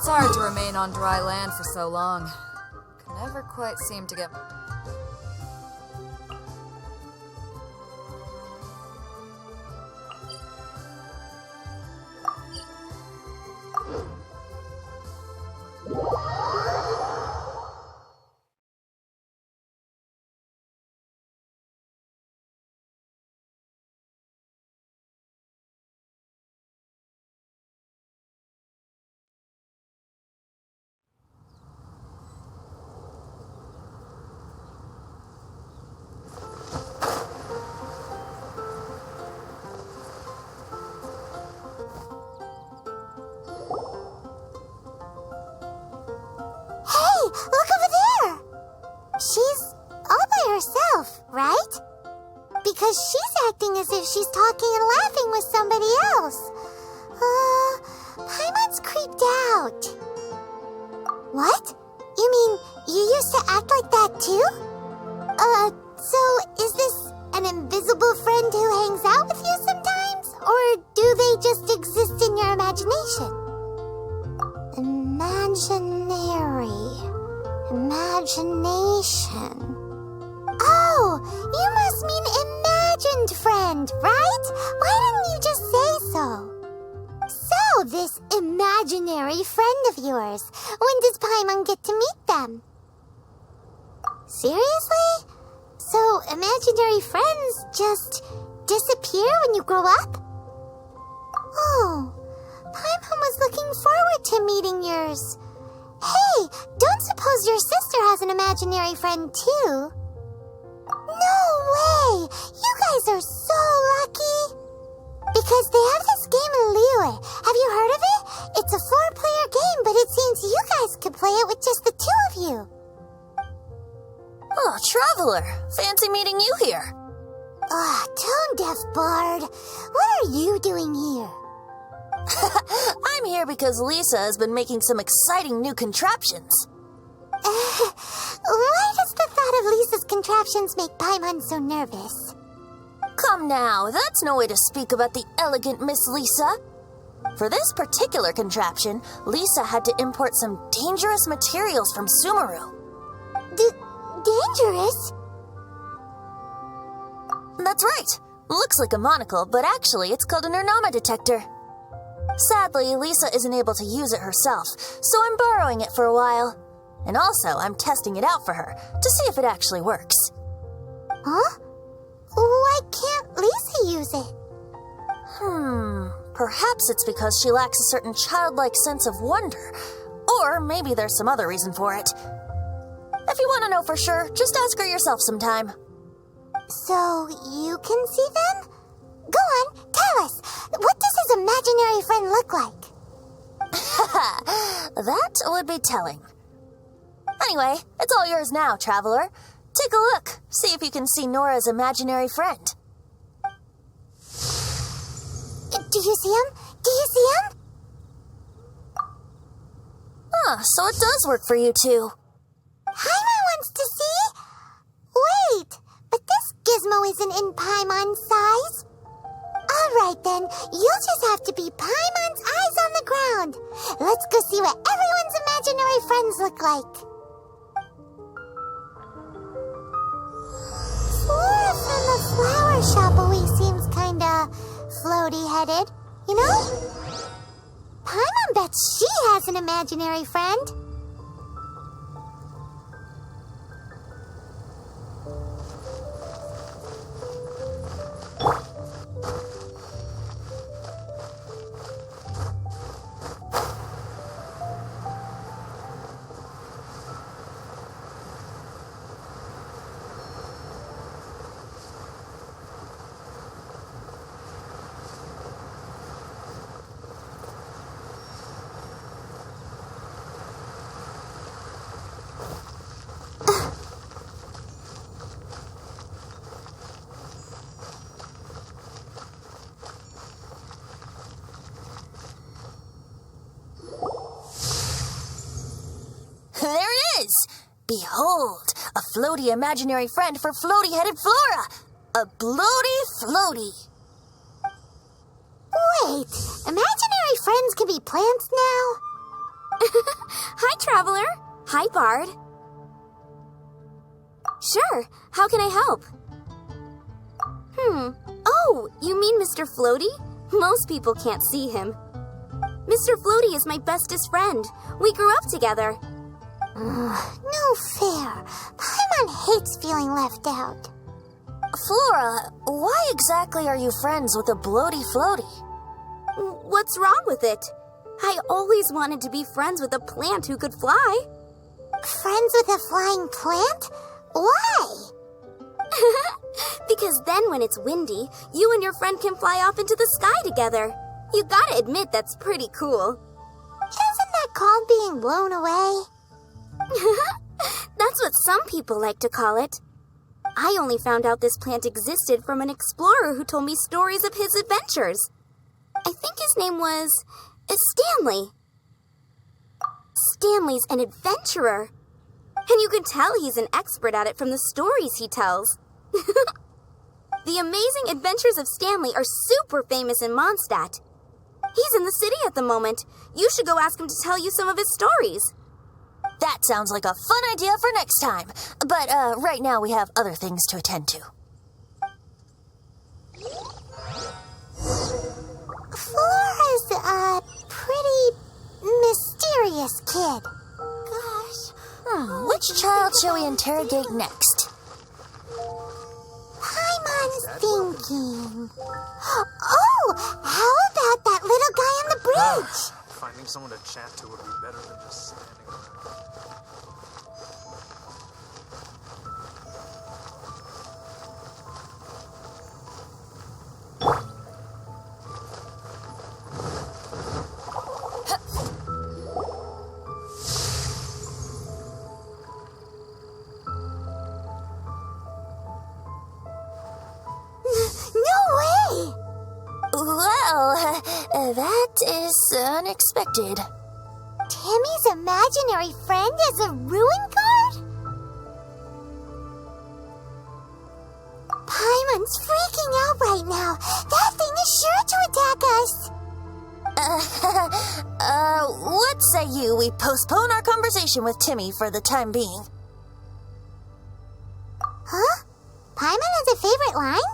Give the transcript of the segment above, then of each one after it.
It's hard to remain on dry land for so long. Can never quite seem to get... Look over there! She's all by herself, right? Because she's acting as if she's talking and laughing with somebody else. Paimon's creeped out. What? You mean you used to act like that too? So is this an invisible friend who hangs out with you sometimes? Or do they just exist in your imagination? Imagination. Oh, you must mean imagined friend, right? Why didn't you just say so? So, this imaginary friend of yours, when does Paimon get to meet them? Seriously? So, imaginary friends just disappear when you grow up? Oh, Paimon was looking forward to meeting yours. Hey, don't suppose your sister has an imaginary friend too? No way! You guys are so lucky! Because they have this game in Liyue. Have you heard of it? It's a 4-player game, but it seems you guys could play it with just the 2 of you. Oh, Traveler! Fancy meeting you here. Tone-deaf bard. What are you doing here? I'm here because Lisa has been making some exciting new contraptions. Why does the thought of Lisa's contraptions make Paimon so nervous? Come now, that's no way to speak about the elegant Miss Lisa. For this particular contraption, Lisa had to import some dangerous materials from Sumeru. Dangerous? That's right. Looks like a monocle, but actually it's called a nirnama detector. Sadly, Lisa isn't able to use it herself, so I'm borrowing it for a while. And also, I'm testing it out for her, to see if it actually works. Huh? Why can't Lisa use it? Perhaps it's because she lacks a certain childlike sense of wonder. Or maybe there's some other reason for it. If you want to know for sure, just ask her yourself sometime. So, you can see them? Go on, tell us. What does his imaginary friend look like? That would be telling. Anyway, it's all yours now, Traveler. Take a look. See if you can see Nora's imaginary friend. Do you see him? Do you see him? So it does work for you two. Paimon wants to see? Wait, but this gizmo isn't in Paimon's size. Alright then, you'll just have to be Paimon's eyes on the ground. Let's go see what everyone's imaginary friends look like. Flora from the flower shop always seems kinda floaty-headed, you know? Paimon bets she has an imaginary friend. There it is! Behold, a floaty imaginary friend for floaty-headed Flora! A Blotty Floatty! Wait, imaginary friends can be plants now? Hi, Traveler. Hi, Bard. Sure, how can I help? Oh, you mean Mr. Floatty? Most people can't see him. Mr. Floatty is my bestest friend. We grew up together. No fair. Paimon hates feeling left out. Flora, why exactly are you friends with a Blotty Floatty? What's wrong with it? I always wanted to be friends with a plant who could fly. Friends with a flying plant? Why? Because then when it's windy, you and your friend can fly off into the sky together. You gotta admit that's pretty cool. Isn't that called being blown away? That's what some people like to call it. I only found out this plant existed from an explorer who told me stories of his adventures. I think his name was Stanley. Stanley's an adventurer. And you can tell he's an expert at it from the stories he tells. The amazing adventures of Stanley are super famous in Mondstadt. He's in the city at the moment. You should go ask him to tell you some of his stories. That sounds like a fun idea for next time. But right now we have other things to attend to. Flora's a pretty mysterious kid. Which child shall we interrogate next? Paimon's thinking. Oh, how about that little guy on the bridge? Finding someone to chat to would be better than just standing around. Well, that is unexpected. Timmie's imaginary friend is a ruin guard? Paimon's freaking out right now. That thing is sure to attack us. What say you we postpone our conversation with Timmie for the time being? Huh? Paimon has a favorite line?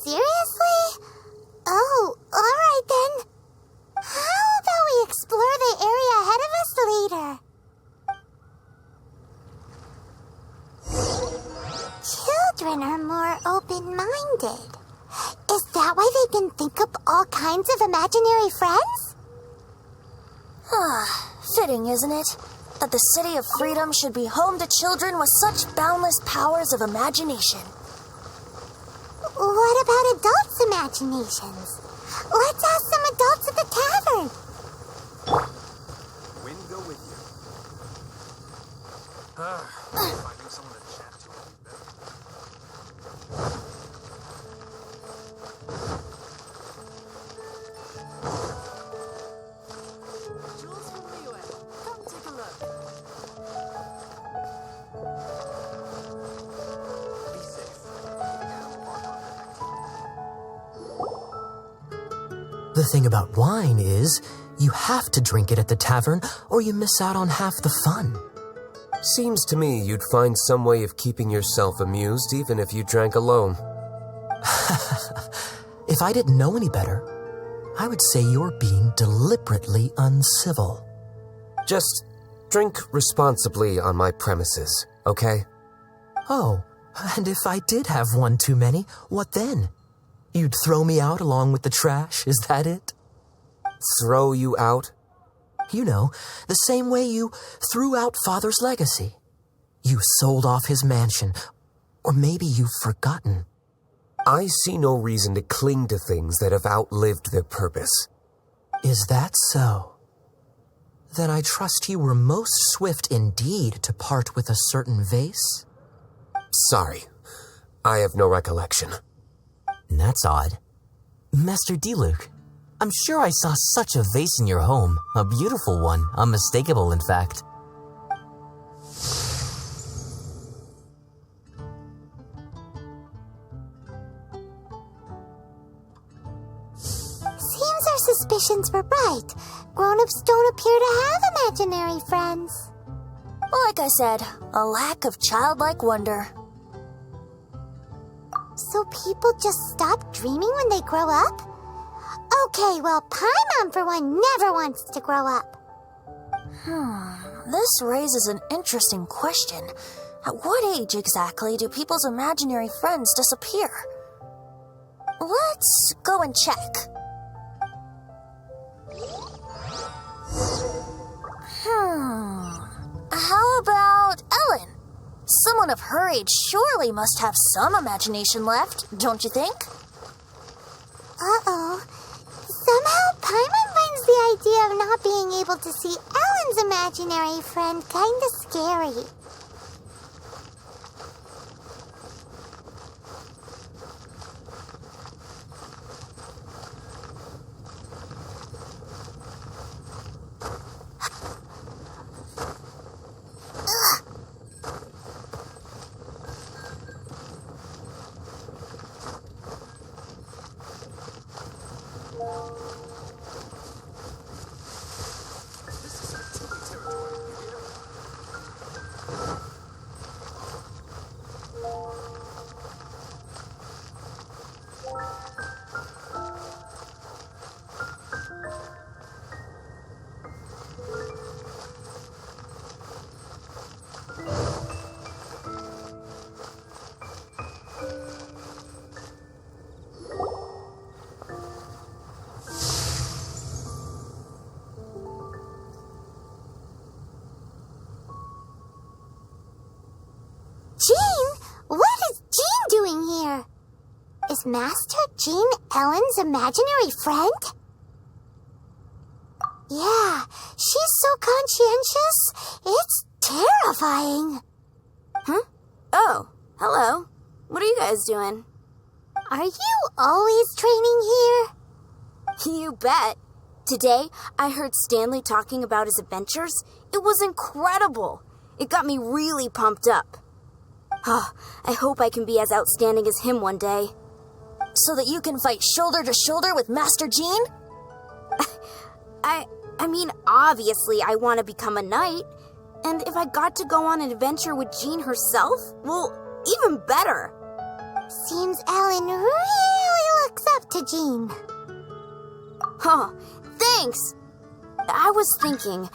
Seriously? Oh, alright then. How about we explore the area ahead of us later? Children are more open-minded. Is that why they can think up all kinds of imaginary friends? Fitting, isn't it? That the City of Freedom should be home to children with such boundless powers of imagination. What about adults' imaginations? Let's ask some adults at the tavern. Wind go with you. Finding someone to chat to would be better. Jules from the UN. Come take a look. Be safe. The thing about wine is, you have to drink it at the tavern or you miss out on half the fun. Seems to me you'd find some way of keeping yourself amused even if you drank alone. If I didn't know any better, I would say you're being deliberately uncivil. Just drink responsibly on my premises, okay? Oh, and if I did have one too many, what then? You'd throw me out along with the trash, is that it? Throw you out? You know, the same way you threw out Father's legacy. You sold off his mansion, or maybe you've forgotten. I see no reason to cling to things that have outlived their purpose. Is that so? Then I trust you were most swift indeed to part with a certain vase? Sorry, I have no recollection. That's odd. Master D-Luke, I'm sure I saw such a vase in your home. A beautiful one, unmistakable in fact. Seems our suspicions were right. grown-ups don't appear to have imaginary friends. Like I said, a lack of childlike wonder. So people just stop dreaming when they grow up? Okay, well, Paimon, for one, never wants to grow up. This raises an interesting question. At what age exactly do people's imaginary friends disappear? Let's go and check. How about Ellin? Someone of her age surely must have some imagination left, don't you think? Uh-oh. Somehow Paimon finds the idea of not being able to see Ellen's imaginary friend kinda scary. Jean? What is Jean doing here? Is Master Jean Ellen's imaginary friend? Yeah, she's so conscientious, it's terrifying. Huh? Oh, hello. What are you guys doing? Are you always training here? You bet. Today, I heard Stanley talking about his adventures. It was incredible. It got me really pumped up. Oh, I hope I can be as outstanding as him one day. So that you can fight shoulder to shoulder with Master Jean? I mean, obviously I want to become a knight. And if I got to go on an adventure with Jean herself, well, even better. Seems Ellin really looks up to Jean. Huh, thanks! I was thinking,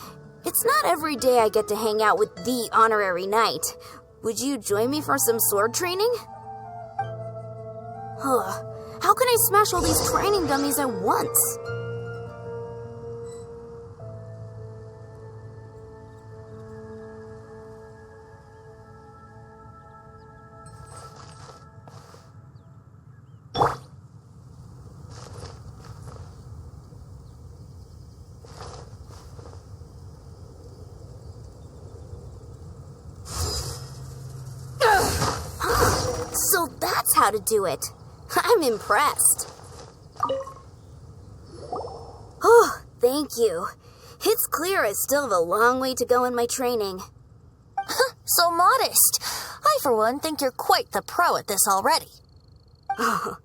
it's not every day I get to hang out with the honorary knight. Would you join me for some sword training? Huh, how can I smash all these training dummies at once? So that's how to do it. I'm impressed. Oh, thank you. It's clear I still have a long way to go in my training. So modest. I, for one, think you're quite the pro at this already. Oh,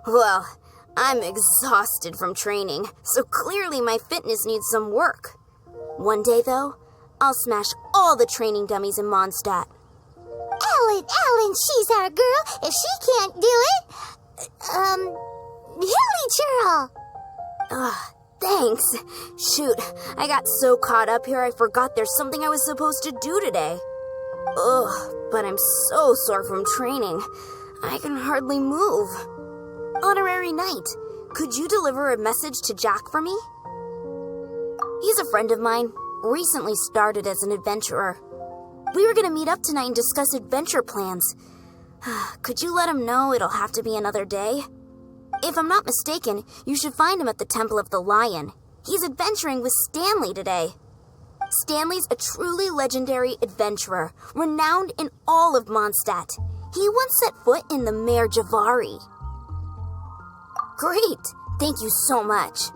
well, I'm exhausted from training, so clearly my fitness needs some work. One day, though, I'll smash all the training dummies in Mondstadt. Ellin, she's our girl. If she can't do it, Hilly Churl. Thanks. Shoot, I got so caught up here I forgot there's something I was supposed to do today. Ugh, but I'm so sore from training. I can hardly move. Honorary Knight, could you deliver a message to Jack for me? He's a friend of mine, recently started as an adventurer. We were gonna meet up tonight and discuss adventure plans. Could you let him know it'll have to be another day? If I'm not mistaken, you should find him at the Temple of the Lion. He's adventuring with Stanley today. Stanley's a truly legendary adventurer, renowned in all of Mondstadt. He once set foot in the Mare Javari. Great! Thank you so much.